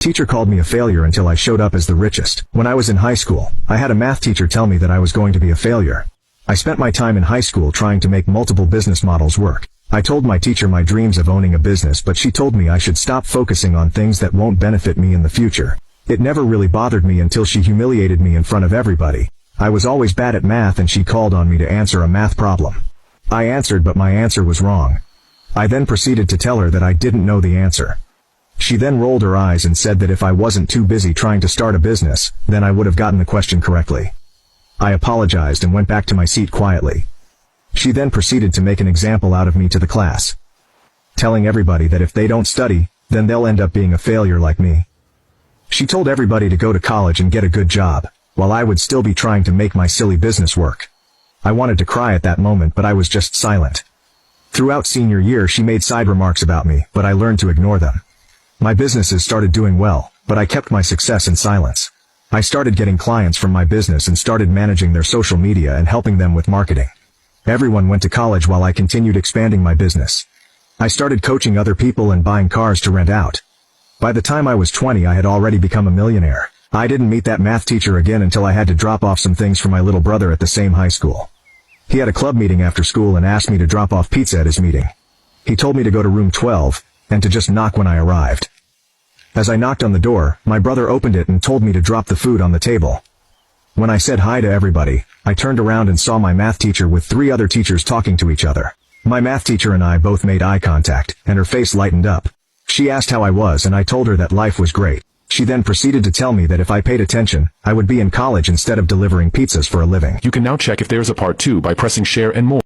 teacher called me a failure until I showed up as the richest. When I was in high school, I had a math teacher tell me that I was going to be a failure. I spent my time in high school trying to make multiple business models work. I told my teacher my dreams of owning a business, but she told me I should stop focusing on things that won't benefit me in the future. It never really bothered me until she humiliated me in front of everybody. I was always bad at math and she called on me to answer a math problem. I answered, but my answer was wrong. I then proceeded to tell her that I didn't know the answer. She then rolled her eyes and said that if I wasn't too busy trying to start a business, then I would have gotten the question correctly. I apologized and went back to my seat quietly. She then proceeded to make an example out of me to the class, telling everybody that if they don't study, then they'll end up being a failure like me. She told everybody to go to college and get a good job, while I would still be trying to make my silly business work. I wanted to cry at that moment, but I was just silent. Throughout senior year, she made side remarks about me, but I learned to ignore them. My businesses started doing well, but I kept my success in silence. I started getting clients from my business and started managing their social media and helping them with marketing. Everyone went to college while I continued expanding my business. I started coaching other people and buying cars to rent out. By the time I was 20, I had already become a millionaire. I didn't meet that math teacher again until I had to drop off some things for my little brother at the same high school. He had a club meeting after school and asked me to drop off pizza at his meeting. He told me to go to room 12, and to just knock when I arrived. As I knocked on the door, my brother opened it and told me to drop the food on the table. When I said hi to everybody, I turned around and saw my math teacher with 3 other teachers talking to each other. My math teacher and I both made eye contact, and her face lightened up. She asked how I was, and I told her that life was great. She then proceeded to tell me that if I paid attention, I would be in college instead of delivering pizzas for a living. You can now check if there's a part 2 by pressing share and more.